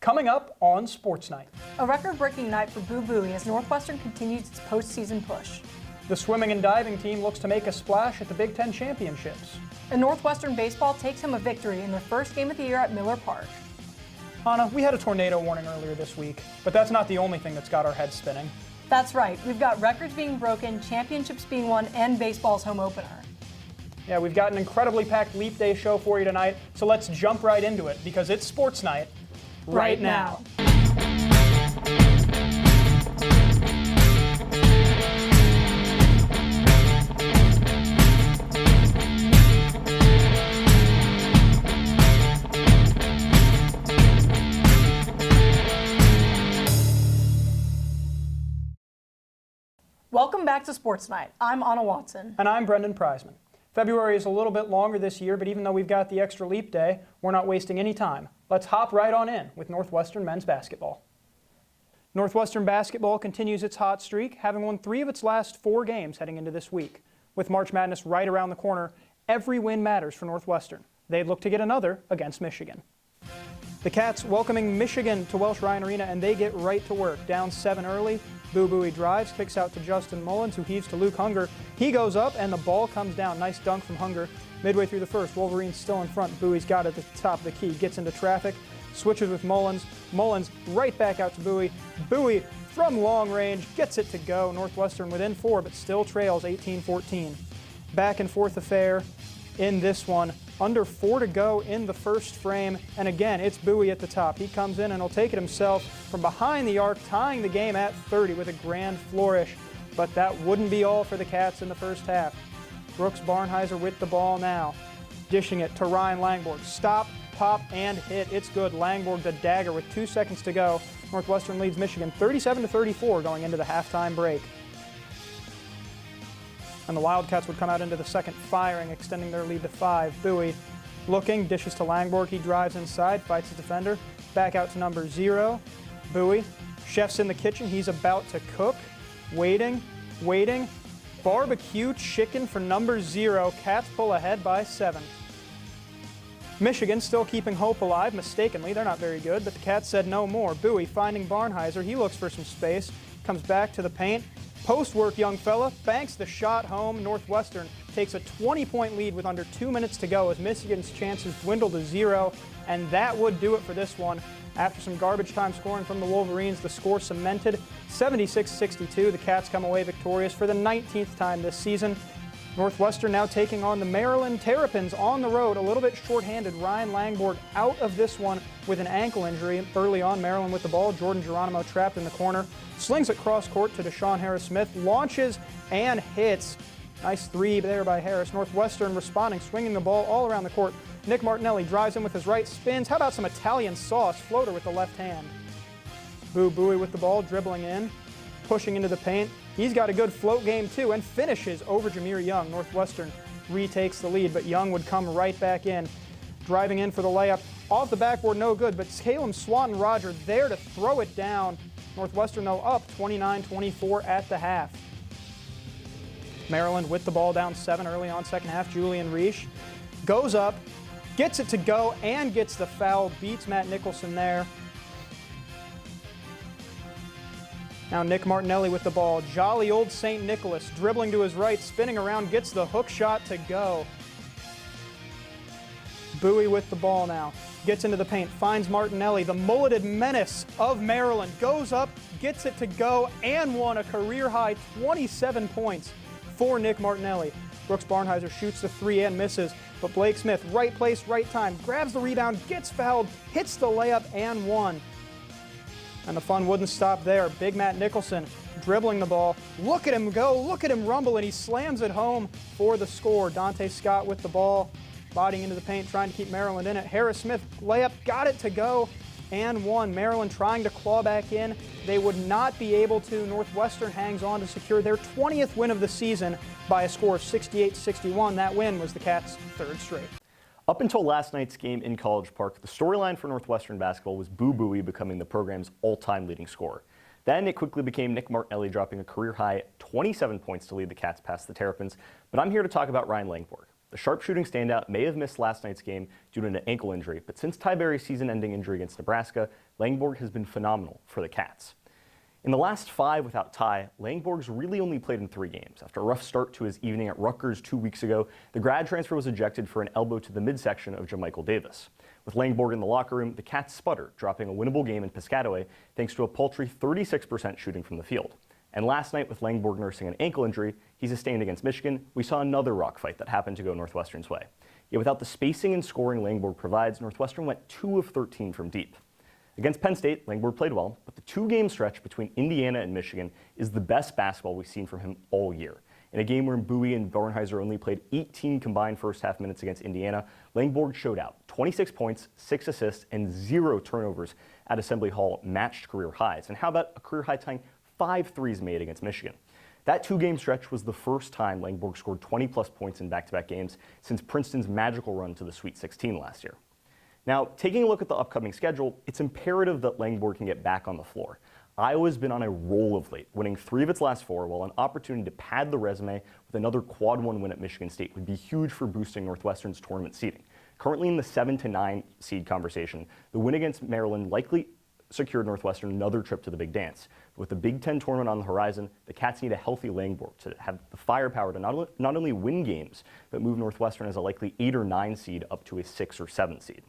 Coming up on Sports Night. A record-breaking night for Boo Buoy as Northwestern continues its postseason push. The swimming and diving team looks to make a splash at the Big Ten Championships. And Northwestern baseball takes home a victory in their first game of the year at Miller Park. Anna, we had a tornado warning earlier this week, but that's not the only thing that's got our heads spinning. That's right. We've got records being broken, championships being won, and baseball's home opener. Yeah, we've got an incredibly packed Leap Day show for you tonight, so let's jump right into it because it's Sports Night right now. Welcome back to Sports Night. I'm Anna Watson. And I'm Brendan Preisman. February is a little bit longer this year, but even though we've got the extra Leap Day, we're not wasting any time. Let's hop right on in with Northwestern men's basketball. Northwestern basketball continues its hot streak, having won 3 of its last 4 games heading into this week. With March Madness right around the corner, every win matters for Northwestern. They'd look to get another against Michigan. The Cats welcoming Michigan to Welsh Ryan Arena, and they get right to work. Down 7 early, Boo Buoy drives, kicks out to Justin Mullins, who heaves to Luke Hunger. He goes up, and the ball comes down. Nice dunk from Hunger. Midway through the first, Wolverines still in front. Buoy's got it at the top of the key, gets into traffic, switches with Mullins. Mullins right back out to Buoy. Buoy from long range gets it to go. Northwestern within 4, but still trails 18-14. Back and forth affair in this one. Under 4 to go in the first frame, and again, it's Buoy at the top. He comes in and he'll take it himself from behind the arc, tying the game at 30 with a grand flourish. But that wouldn't be all for the Cats in the first half. Brooks Barnheiser with the ball now, dishing it to Ryan Langborg. Stop, pop, and hit. It's good. Langborg the dagger with 2 seconds to go. Northwestern leads Michigan 37-34 going into the halftime break. And the Wildcats would come out into the second firing, extending their lead to 5. Buoy looking, dishes to Langborg. He drives inside, fights his defender. Back out to number 0. Buoy. Chef's in the kitchen. He's about to cook. Waiting. Barbecue chicken for number 0. Cats pull ahead by 7. Michigan still keeping hope alive, mistakenly. They're not very good, but the Cats said no more. Buoy finding Barnheiser. He looks for some space. Comes back to the paint. Post work, young fella, banks the shot home. Northwestern takes a 20-point lead with under 2 minutes to go as Michigan's chances dwindle to 0, and that would do it for this one. After some garbage time scoring from the Wolverines, the score cemented 76-62. The Cats come away victorious for the 19th time this season. Northwestern now taking on the Maryland Terrapins on the road. A little bit shorthanded. Ryan Langborg out of this one with an ankle injury. Early on, Maryland with the ball. Jordan Geronimo trapped in the corner. Slings it cross court to Deshaun Harris-Smith. Launches and hits. Nice 3 there by Harris. Northwestern responding, swinging the ball all around the court. Nick Martinelli drives in with his right, spins. How about some Italian sauce? Floater with the left hand. Boo Buoy with the ball, dribbling in, pushing into the paint. He's got a good float game too and finishes over Jameer Young. Northwestern retakes the lead, but Young would come right back in. Driving in for the layup. Off the backboard, no good, but Caleb Swanton-Roger there to throw it down. Northwestern, though, up 29-24 at the half. Maryland with the ball down 7 early on second half. Julian Reish goes up, gets it to go, and gets the foul. Beats Matt Nicholson there. Now Nick Martinelli with the ball. Jolly old St. Nicholas dribbling to his right, spinning around, gets the hook shot to go. Buoy with the ball now. Gets into the paint, finds Martinelli. The mulleted menace of Maryland goes up, gets it to go, and won a career-high 27 points for Nick Martinelli. Brooks Barnheiser shoots the 3 and misses, but Blake Smith, right place, right time, grabs the rebound, gets fouled, hits the layup, and won. And the fun wouldn't stop there. Big Matt Nicholson dribbling the ball. Look at him go, look at him rumble, and he slams it home for the score. Dante Scott with the ball, bodying into the paint, trying to keep Maryland in it. Harris-Smith, layup, got it to go, and won. Maryland trying to claw back in. They would not be able to. Northwestern hangs on to secure their 20th win of the season by a score of 68-61. That win was the Cats' 3rd straight. Up until last night's game in College Park, the storyline for Northwestern basketball was Boo Buoy becoming the program's all-time leading scorer. Then it quickly became Nick Martinelli dropping a career-high 27 points to lead the Cats past the Terrapins. But I'm here to talk about Ryan Langborg. The sharpshooting standout may have missed last night's game due to an ankle injury, but since Ty Berry's season-ending injury against Nebraska, Langborg has been phenomenal for the Cats. In the last 5 without Ty, Langborg's really only played in 3 games. After a rough start to his evening at Rutgers 2 weeks ago, the grad transfer was ejected for an elbow to the midsection of Jamichael Davis. With Langborg in the locker room, the Cats sputtered, dropping a winnable game in Piscataway thanks to a paltry 36% shooting from the field. And last night, with Langborg nursing an ankle injury he sustained against Michigan, we saw another rock fight that happened to go Northwestern's way. Yet without the spacing and scoring Langborg provides, Northwestern went 2 of 13 from deep. Against Penn State, Langborg played well, but the 2-game stretch between Indiana and Michigan is the best basketball we've seen from him all year. In a game where Bowie and Barnhizer only played 18 combined first-half minutes against Indiana, Langborg showed out. 26 points, 6 assists, and 0 turnovers at Assembly Hall matched career highs. And how about a career high tying 5 threes made against Michigan? That 2-game stretch was the first time Langborg scored 20-plus points in back-to-back games since Princeton's magical run to the Sweet 16 last year. Now, taking a look at the upcoming schedule, it's imperative that Langborg can get back on the floor. Iowa's been on a roll of late, winning 3 of its last 4, while an opportunity to pad the resume with another quad 1 win at Michigan State would be huge for boosting Northwestern's tournament seeding. Currently in the 7-9 seed conversation, the win against Maryland likely secured Northwestern another trip to the Big Dance. With the Big Ten tournament on the horizon, the Cats need a healthy Langborg to have the firepower to not only win games, but move Northwestern as a likely 8 or 9 seed up to a 6 or 7 seed.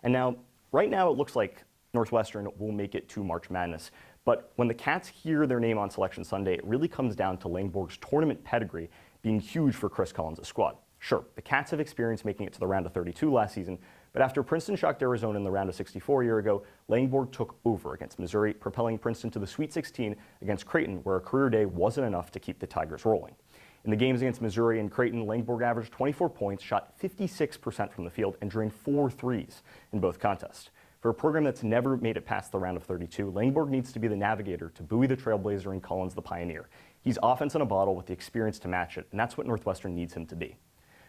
And now, right now, it looks like Northwestern will make it to March Madness. But when the Cats hear their name on Selection Sunday, it really comes down to Langborg's tournament pedigree being huge for Chris Collins' squad. Sure, the Cats have experience making it to the round of 32 last season, but after Princeton shocked Arizona in the round of 64 a year ago, Langborg took over against Missouri, propelling Princeton to the Sweet 16 against Creighton, where a career day wasn't enough to keep the Tigers rolling. In the games against Missouri and Creighton, Langborg averaged 24 points, shot 56% from the field, and drained 4 threes in both contests. For a program that's never made it past the round of 32, Langborg needs to be the navigator to Bowie the trailblazer and Collins the pioneer. He's offense in a bottle with the experience to match it, and that's what Northwestern needs him to be.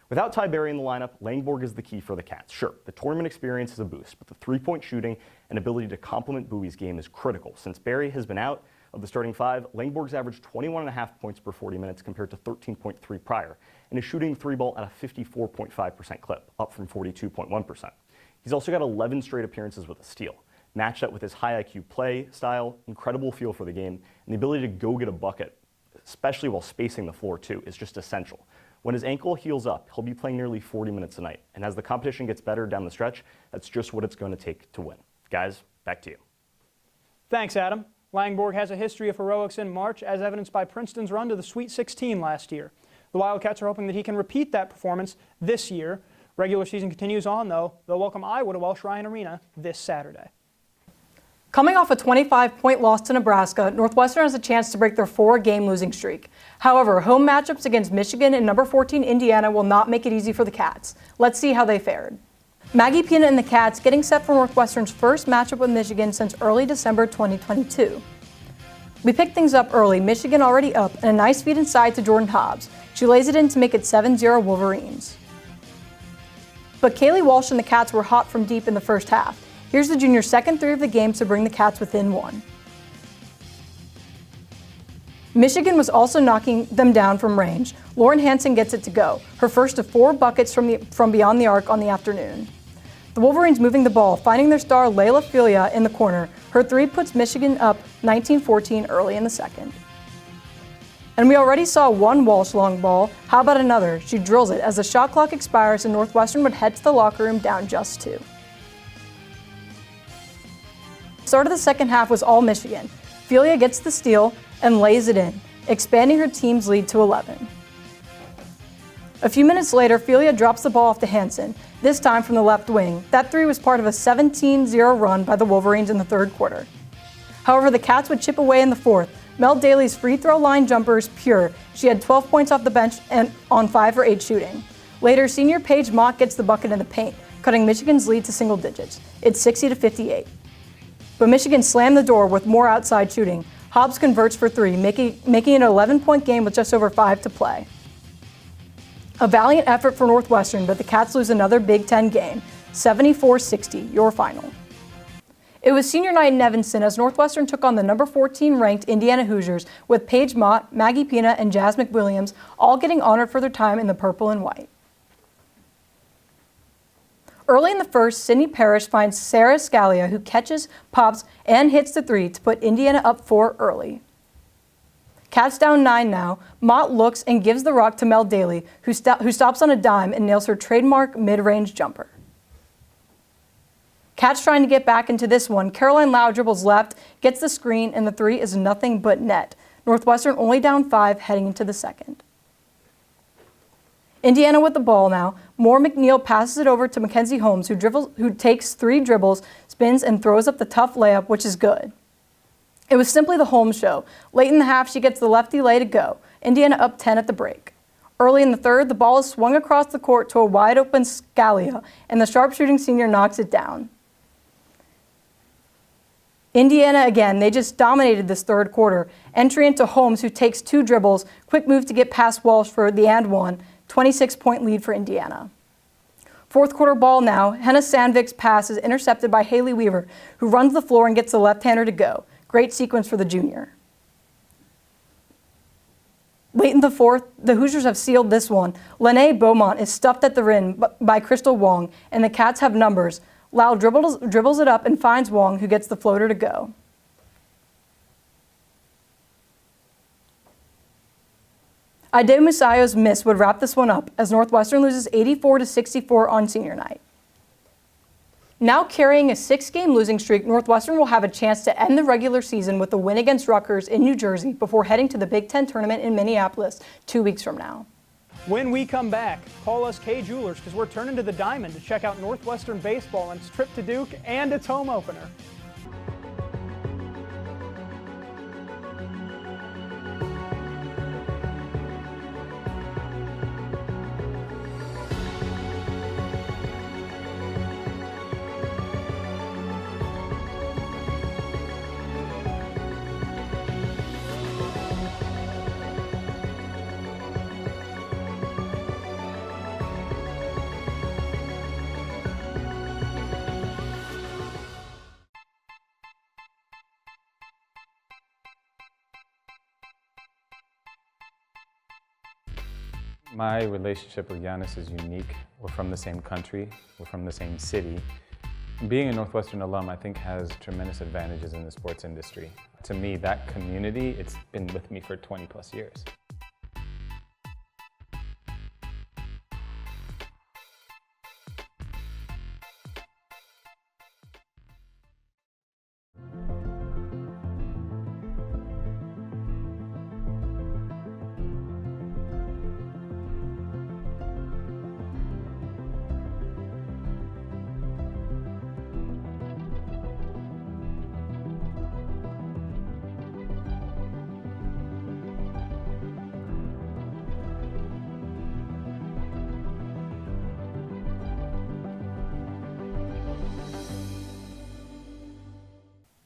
Without Ty Berry in the lineup, Langborg is the key for the Cats. Sure, the tournament experience is a boost, but the 3-point shooting and ability to complement Bowie's game is critical. Since Berry has been out of the starting 5, Langborg's averaged 21.5 points per 40 minutes compared to 13.3 prior, and is shooting the 3-ball at a 54.5% clip, up from 42.1%. He's also got 11 straight appearances with a steal. Match that with his high IQ play style, incredible feel for the game, and the ability to go get a bucket, especially while spacing the floor too, is just essential. When his ankle heals up, he'll be playing nearly 40 minutes a night, and as the competition gets better down the stretch, that's just what it's going to take to win. Guys, back to you. Thanks, Adam. Langborg has a history of heroics in March, as evidenced by Princeton's run to the Sweet 16 last year. The Wildcats are hoping that he can repeat that performance this year. Regular season continues on, though. They'll welcome Iowa to Welsh Ryan Arena this Saturday. Coming off a 25-point loss to Nebraska, Northwestern has a chance to break their 4-game losing streak. However, home matchups against Michigan and number 14 Indiana will not make it easy for the Cats. Let's see how they fared. Maggie Pina and the Cats getting set for Northwestern's first matchup with Michigan since early December 2022. We picked things up early, Michigan already up, and a nice feed inside to Jordan Hobbs. She lays it in to make it 7-0 Wolverines. But Kaylee Walsh and the Cats were hot from deep in the first half. Here's the junior's second 3 of the game to bring the Cats within 1. Michigan was also knocking them down from range. Lauren Hansen gets it to go, her first of 4 buckets from beyond the arc on the afternoon. The Wolverines moving the ball, finding their star Layla Filia in the corner. Her 3 puts Michigan up 19-14 early in the second. And we already saw one Walsh long ball. How about another? She drills it as the shot clock expires and Northwestern would head to the locker room down just 2. Start of the second half was all Michigan. Filia gets the steal and lays it in, expanding her team's lead to 11. A few minutes later, Filia drops the ball off to Hansen, this time from the left wing. That 3 was part of a 17-0 run by the Wolverines in the third quarter. However, the Cats would chip away in the fourth. Mel Daly's free throw line jumper is pure. She had 12 points off the bench and on 5 for 8 shooting. Later, senior Paige Mock gets the bucket in the paint, cutting Michigan's lead to single digits. It's 60-58. But Michigan slammed the door with more outside shooting. Hobbs converts for 3, making it an 11-point game with just over 5 to play. A valiant effort for Northwestern, but the Cats lose another Big Ten game, 74-60, your final. It was senior night in Evanston as Northwestern took on the number 14 ranked Indiana Hoosiers, with Paige Mott, Maggie Pina, and Jazz McWilliams all getting honored for their time in the purple and white. Early in the first, Sydney Parrish finds Sarah Scalia, who catches, pops, and hits the three to put Indiana up 4 early. Cats down 9 now. Mott looks and gives the rock to Mel Daly, who stops on a dime and nails her trademark mid-range jumper. Cats trying to get back into this one. Caroline Lau dribbles left, gets the screen, and the three is nothing but net. Northwestern only down 5 heading into the second. Indiana with the ball now. Moore McNeil passes it over to Mackenzie Holmes, who takes 3 dribbles, spins, and throws up the tough layup, which is good. It was simply the Holmes show. Late in the half, she gets the lefty lay to go. Indiana up 10 at the break. Early in the third, the ball is swung across the court to a wide-open Scalia, and the sharpshooting senior knocks it down. Indiana again, they just dominated this third quarter. Entry into Holmes, who takes 2 dribbles, quick move to get past Walsh for the and one, 26-point lead for Indiana. Fourth quarter ball now, Henna Sandvik's pass is intercepted by Haley Weaver, who runs the floor and gets the left-hander to go. Great sequence for the junior. Late in the fourth, the Hoosiers have sealed this one. Lene Beaumont is stuffed at the rim by Crystal Wong, and the Cats have numbers. Lau dribbles it up and finds Wong, who gets the floater to go. Ide Musayo's miss would wrap this one up as Northwestern loses 84-64 on senior night. Now carrying a 6-game losing streak, Northwestern will have a chance to end the regular season with a win against Rutgers in New Jersey before heading to the Big Ten tournament in Minneapolis 2 weeks from now. When we come back, call us K Jewelers because we're turning to the Diamond to check out Northwestern baseball and its trip to Duke and its home opener. My relationship with Giannis is unique. We're from the same country, we're from the same city. Being a Northwestern alum, I think, has tremendous advantages in the sports industry. To me, that community, it's been with me for 20 plus years.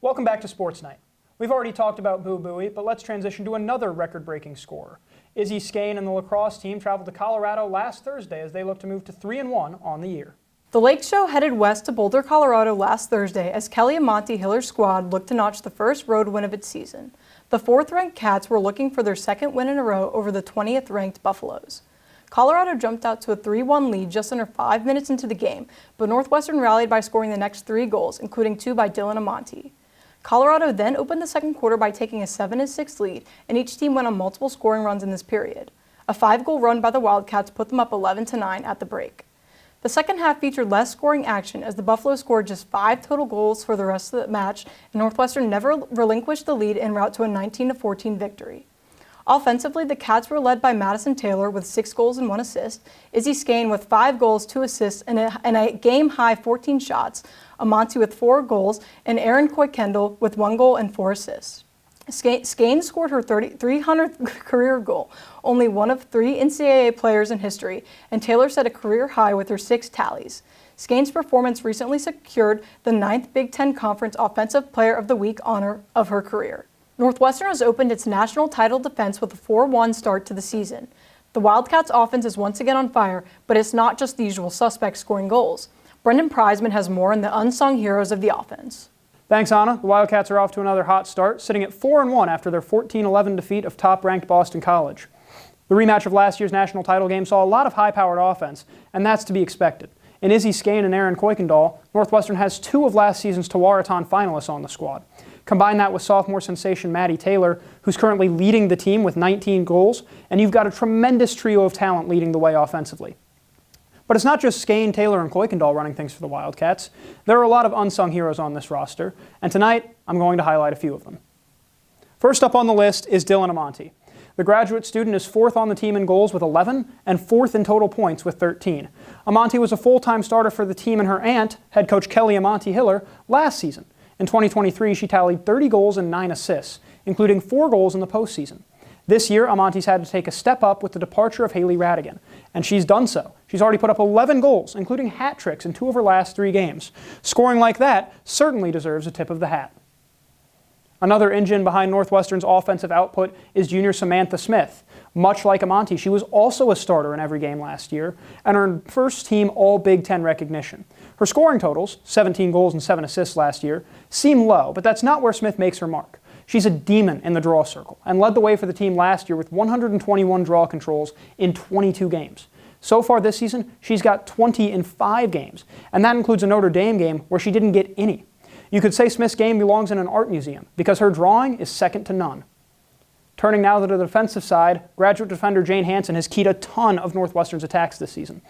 Welcome back to Sports Night. We've already talked about Boo Buie, but let's transition to another record-breaking scorer. Izzy Skane and the lacrosse team traveled to Colorado last Thursday as they look to move to 3-1 on the year. The Lake Show headed west to Boulder, Colorado last Thursday as Kelly Amonte Hiller's squad looked to notch the first road win of its season. The 4th-ranked Cats were looking for their second win in a row over the 20th-ranked Buffaloes. Colorado jumped out to a 3-1 lead just under 5 minutes into the game, but Northwestern rallied by scoring the next 3 goals, including 2 by Dylan Amonte. Colorado then opened the second quarter by taking a 7-6 lead, and each team went on multiple scoring runs in this period. A 5-goal run by the Wildcats put them up 11-9 at the break. The second half featured less scoring action as the Buffalo scored just 5 total goals for the rest of the match, and Northwestern never relinquished the lead en route to a 19-14 victory. Offensively, the Cats were led by Madison Taylor with 6 goals and 1 assist, Izzy Skane with 5 goals, 2 assists, and a game-high 14 shots, Amonte with 4 goals, and Erin Coy-Kendall with 1 goal and 4 assists. Skane scored her 300th career goal, only one of 3 NCAA players in history, and Taylor set a career high with her 6 tallies. Skane's performance recently secured the 9th Big Ten Conference Offensive Player of the Week honor of her career. Northwestern has opened its national title defense with a 4-1 start to the season. The Wildcats' offense is once again on fire, but it's not just the usual suspects scoring goals. Brendan Preisman has more on the unsung heroes of the offense. Thanks, Anna. The Wildcats are off to another hot start, sitting at 4-1 after their 14-11 defeat of top-ranked Boston College. The rematch of last year's national title game saw a lot of high-powered offense, and that's to be expected. In Izzy Skane and Aaron Kuykendall, Northwestern has 2 of last season's Tewaaraton finalists on the squad. Combine that with sophomore sensation Maddie Taylor, who's currently leading the team with 19 goals, and you've got a tremendous trio of talent leading the way offensively. But it's not just Skane, Taylor, and Kuykendall running things for the Wildcats. There are a lot of unsung heroes on this roster, and tonight I'm going to highlight a few of them. First up on the list is Dylan Amonte. The graduate student is 4th on the team in goals with 11 and 4th in total points with 13. Amonte was a full-time starter for the team and her aunt, head coach Kelly Amonte Hiller, last season. In 2023, she tallied 30 goals and 9 assists, including 4 goals in the postseason. This year, Amonte's had to take a step up with the departure of Haley Radigan, and she's done so. She's already put up 11 goals, including hat tricks in 2 of her last 3 games. Scoring like that certainly deserves a tip of the hat. Another engine behind Northwestern's offensive output is junior Samantha Smith. Much like Amonte, she was also a starter in every game last year and earned first-team All-Big Ten recognition. Her scoring totals, 17 goals and 7 assists last year, seem low, but that's not where Smith makes her mark. She's a demon in the draw circle and led the way for the team last year with 121 draw controls in 22 games. So far this season, she's got 20 in 5 games, and that includes a Notre Dame game where she didn't get any. You could say Smith's game belongs in an art museum because her drawing is second to none. Turning now to the defensive side, graduate defender Jane Hansen has keyed a ton of Northwestern's attacks this season.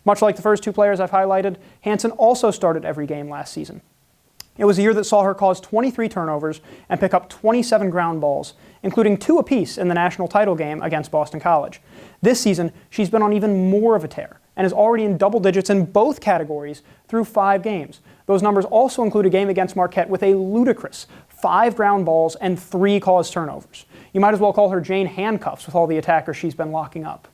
Much like the first 2 players I've highlighted, Hansen also started every game last season. It was a year that saw her cause 23 turnovers and pick up 27 ground balls, including 2 apiece in the national title game against Boston College. This season, she's been on even more of a tear and is already in double digits in both categories through 5 games. Those numbers also include a game against Marquette with a ludicrous 5 ground balls and 3 caused turnovers. You might as well call her Jane Handcuffs with all the attackers she's been locking up.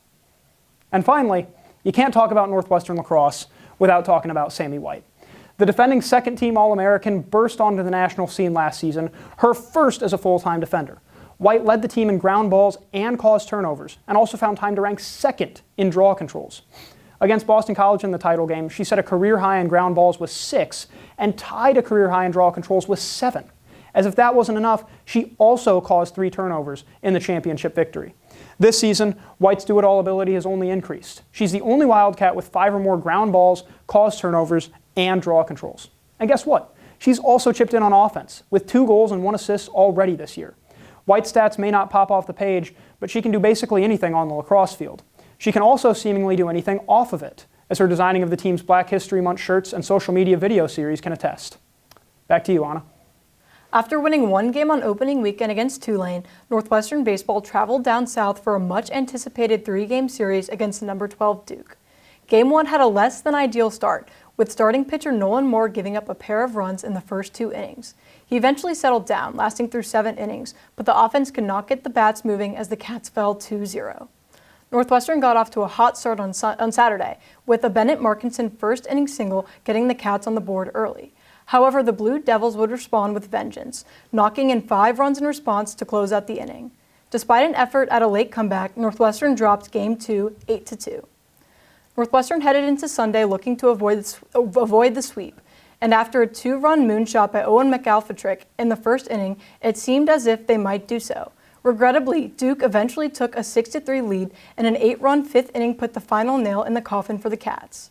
And finally, you can't talk about Northwestern lacrosse without talking about Sammy White. The defending second-team All-American burst onto the national scene last season, her first as a full-time defender. White led the team in ground balls and caused turnovers, and also found time to rank 2nd in draw controls. Against Boston College in the title game, she set a career high in ground balls with 6 and tied a career high in draw controls with 7. As if that wasn't enough, she also caused 3 turnovers in the championship victory. This season, White's do-it-all ability has only increased. She's the only Wildcat with 5 or more ground balls, caused turnovers, and draw controls. And guess what? She's also chipped in on offense, with 2 goals and 1 assist already this year. White's stats may not pop off the page, but she can do basically anything on the lacrosse field. She can also seemingly do anything off of it, as her designing of the team's Black History Month shirts and social media video series can attest. Back to you, Anna. After winning 1 game on opening weekend against Tulane, Northwestern baseball traveled down south for a much-anticipated 3-game series against number 12 Duke. Game 1 had a less than ideal start, with starting pitcher Nolan Moore giving up a pair of runs in the first 2 innings. He eventually settled down, lasting through 7 innings, but the offense could not get the bats moving as the Cats fell 2-0. Northwestern got off to a hot start on Saturday, with a Bennett Markinson first-inning single getting the Cats on the board early. However, the Blue Devils would respond with vengeance, knocking in 5 runs in response to close out the inning. Despite an effort at a late comeback, Northwestern dropped Game 2 8-2. Northwestern headed into Sunday looking to avoid the sweep, and after a 2-run moonshot by Owen McAlpatrick in the first inning, it seemed as if they might do so. Regrettably, Duke eventually took a 6-3 lead, and an 8-run 5th inning put the final nail in the coffin for the Cats.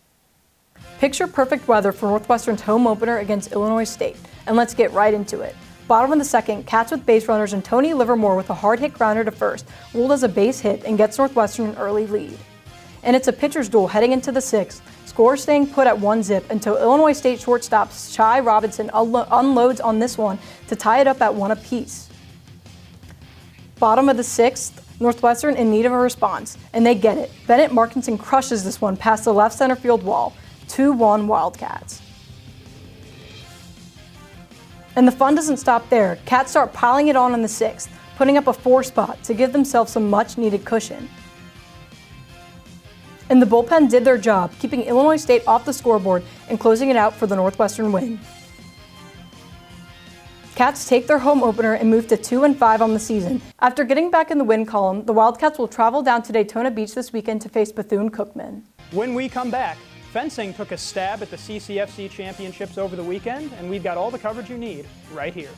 Picture perfect weather for Northwestern's home opener against Illinois State, and let's get right into it. Bottom of the second, Cats with base runners and Tony Livermore with a hard-hit grounder to first, ruled as a base hit and gets Northwestern an early lead. And it's a pitcher's duel heading into the 6th, score staying put at 1-0 until Illinois State shortstop Shai Robinson unloads on this one to tie it up at 1 apiece. Bottom of the 6th, Northwestern in need of a response, and they get it. Bennett Markinson crushes this one past the left center field wall. 2-1 Wildcats. And the fun doesn't stop there. Cats start piling it on in the 6th, putting up a 4 spot to give themselves some much-needed cushion. And the bullpen did their job, keeping Illinois State off the scoreboard and closing it out for the Northwestern win. Cats take their home opener and move to 2-5 on the season. After getting back in the win column, the Wildcats will travel down to Daytona Beach this weekend to face Bethune-Cookman. When we come back, fencing took a stab at the CCFC championships over the weekend, and we've got all the coverage you need right here.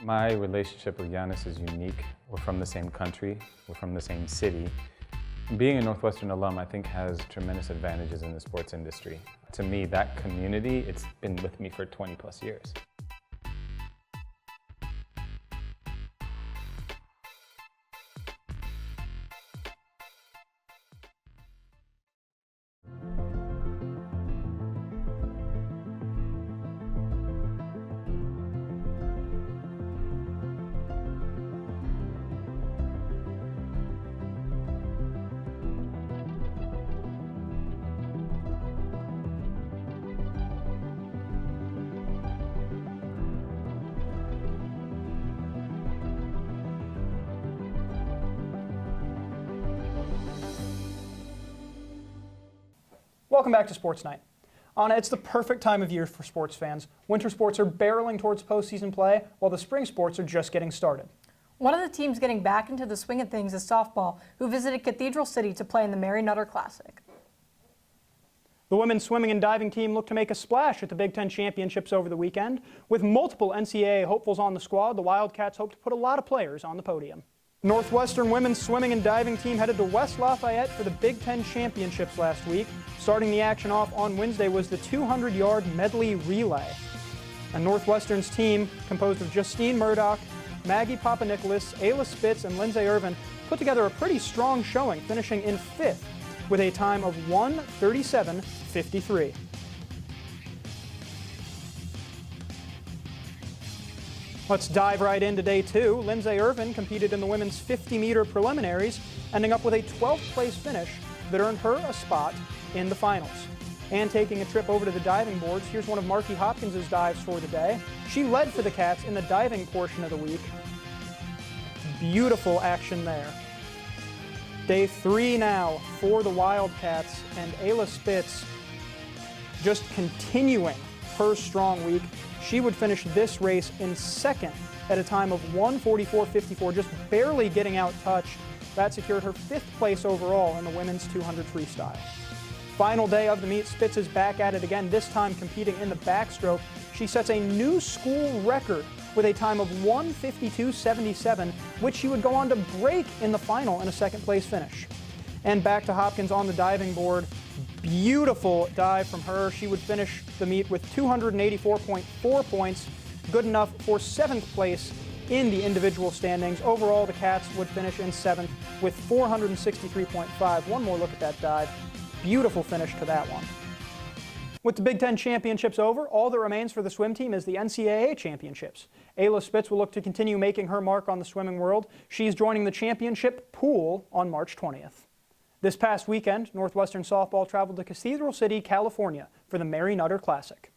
My relationship with Giannis is unique. We're from the same country, we're from the same city. Being a Northwestern alum, I think, has tremendous advantages in the sports industry. To me, that community, it's been with me for 20 plus years. Welcome back to Sports Night. Anna, it's the perfect time of year for sports fans. Winter sports are barreling towards postseason play, while the spring sports are just getting started. One of the teams getting back into the swing of things is softball, who visited Cathedral City to play in the Mary Nutter Classic. The women's swimming and diving team looked to make a splash at the Big Ten Championships over the weekend. With multiple NCAA hopefuls on the squad, the Wildcats hope to put a lot of players on the podium. Northwestern women's swimming and diving team headed to West Lafayette for the Big Ten Championships last week. Starting the action off on Wednesday was the 200-yard medley relay. And Northwestern's team, composed of Justine Murdoch, Maggie Papanicholas, Ayla Spitz, and Lindsay Irvin, put together a pretty strong showing, finishing in 5th with a time of 1:37.53. Let's dive right into day 2. Lindsay Irvin competed in the women's 50-meter preliminaries, ending up with a 12th place finish that earned her a spot in the finals. And taking a trip over to the diving boards, here's one of Marky Hopkins' dives for the day. She led for the Cats in the diving portion of the week. Beautiful action there. Day 3 now for the Wildcats, and Ayla Spitz just continuing her strong week. She would finish this race in 2nd at a time of 1:44.54, just barely getting out touched. That secured her 5th place overall in the women's 200 freestyle. Final day of the meet, Spitz is back at it again, this time competing in the backstroke. She sets a new school record with a time of 1:52.77, which she would go on to break in the final in a 2nd place finish. And back to Hopkins on the diving board. Beautiful dive from her. She would finish the meet with 284.4 points, good enough for 7th place in the individual standings. Overall, the Cats would finish in 7th with 463.5. One more look at that dive. Beautiful finish to that one. With the Big Ten Championships over, all that remains for the swim team is the NCAA Championships. Ayla Spitz will look to continue making her mark on the swimming world. She's joining the championship pool on March 20th. This past weekend, Northwestern softball traveled to Cathedral City, California for the Mary Nutter Classic.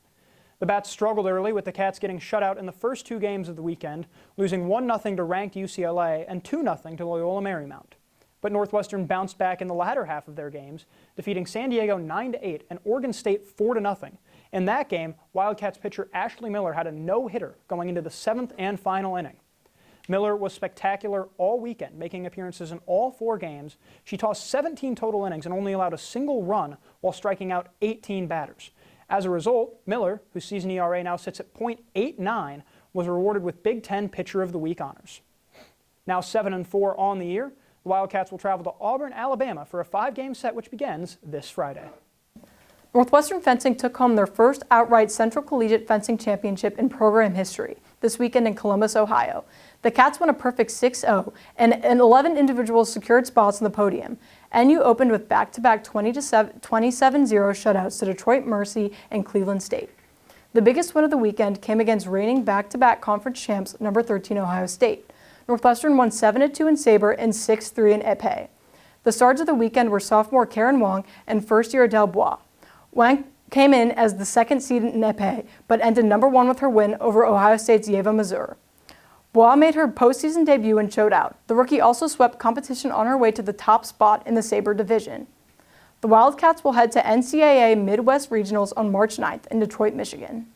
The Bats struggled early, with the Cats getting shut out in the first 2 games of the weekend, losing 1-0 to ranked UCLA and 2-0 to Loyola Marymount. But Northwestern bounced back in the latter half of their games, defeating San Diego 9-8 and Oregon State 4-0. In that game, Wildcats pitcher Ashley Miller had a no-hitter going into the 7th and final inning. Miller was spectacular all weekend, making appearances in all 4 games. She tossed 17 total innings and only allowed a single run while striking out 18 batters. As a result, Miller, whose season ERA now sits at .89, was rewarded with Big Ten Pitcher of the Week honors. Now 7-4 on the year, the Wildcats will travel to Auburn, Alabama for a 5-game set which begins this Friday. Northwestern Fencing took home their first outright Central Collegiate Fencing Championship in program history this weekend in Columbus, Ohio. The Cats won a perfect 6-0, and 11 individuals secured spots on the podium. NU opened with back-to-back 27-0 shutouts to Detroit Mercy and Cleveland State. The biggest win of the weekend came against reigning back-to-back conference champs number 13 Ohio State. Northwestern won 7-2 in Sabre and 6-3 in Epee. The stars of the weekend were sophomore Karen Wong and first-year Adele Bois. Wang came in as the 2nd seed in Epee, but ended number 1 with her win over Ohio State's Yeva Mazur. Bois made her postseason debut and showed out. The rookie also swept competition on her way to the top spot in the Sabre division. The Wildcats will head to NCAA Midwest Regionals on March 9th in Detroit, Michigan.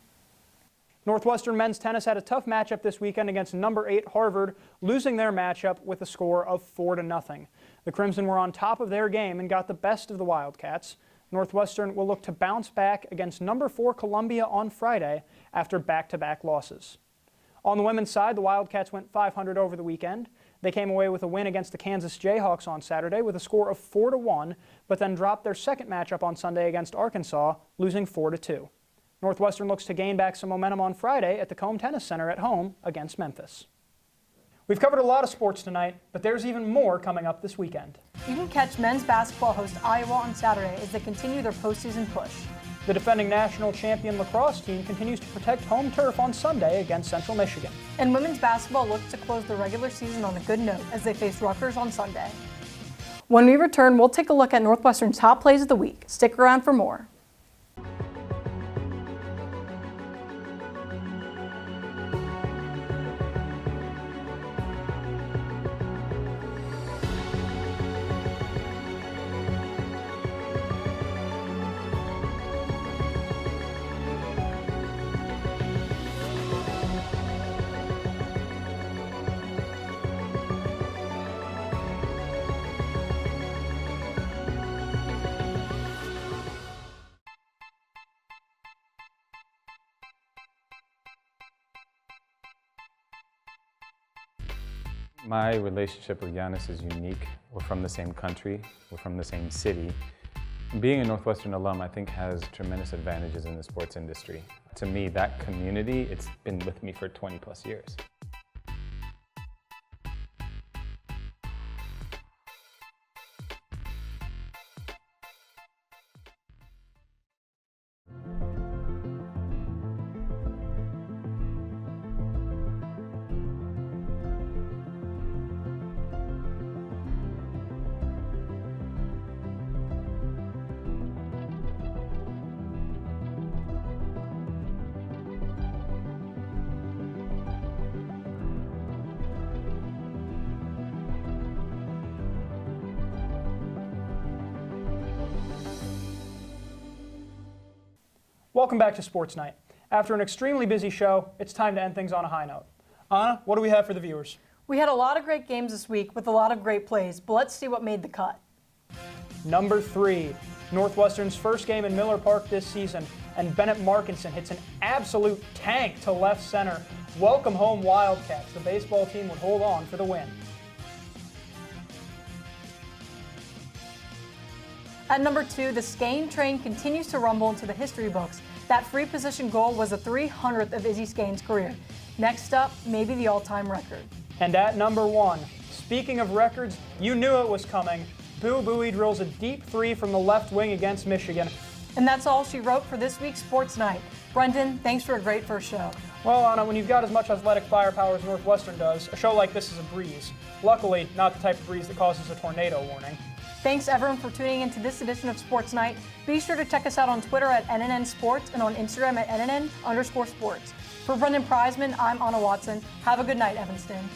Northwestern men's tennis had a tough matchup this weekend against number 8 Harvard, losing their matchup with a score of 4-0. The Crimson were on top of their game and got the best of the Wildcats. Northwestern will look to bounce back against number 4 Columbia on Friday after back-to-back losses. On the women's side, the Wildcats went 500 over the weekend. They came away with a win against the Kansas Jayhawks on Saturday with a score of 4-1, but then dropped their second matchup on Sunday against Arkansas, losing 4-2. Northwestern looks to gain back some momentum on Friday at the Combe Tennis Center at home against Memphis. We've covered a lot of sports tonight, but there's even more coming up this weekend. You can catch men's basketball host Iowa on Saturday as they continue their postseason push. The defending national champion lacrosse team continues to protect home turf on Sunday against Central Michigan. And women's basketball looks to close the regular season on a good note as they face Rutgers on Sunday. When we return, we'll take a look at Northwestern's top plays of the week. Stick around for more. My relationship with Giannis is unique. We're from the same country, we're from the same city. Being a Northwestern alum, I think, has tremendous advantages in the sports industry. To me, that community, it's been with me for 20 plus years. Welcome back to Sports Night. After an extremely busy show, it's time to end things on a high note. Anna, what do we have for the viewers? We had a lot of great games this week with a lot of great plays, but let's see what made the cut. Number 3, Northwestern's first game in Miller Park this season, and Bennett Markinson hits an absolute tank to left center. Welcome home, Wildcats. The baseball team would hold on for the win. At number 2, the Skane train continues to rumble into the history books. That free position goal was the 300th of Izzy Skane's career. Next up, maybe the all-time record. And at number 1, speaking of records, you knew it was coming. Boo Buie drills a deep 3 from the left wing against Michigan. And that's all she wrote for this week's Sports Night. Brendan, thanks for a great first show. Well, Anna, when you've got as much athletic firepower as Northwestern does, a show like this is a breeze. Luckily, not the type of breeze that causes a tornado warning. Thanks everyone for tuning into this edition of Sports Night. Be sure to check us out on Twitter at NNN Sports and on Instagram at NNN_sports. For Brendan Preisman, I'm Anna Watson. Have a good night, Evanston.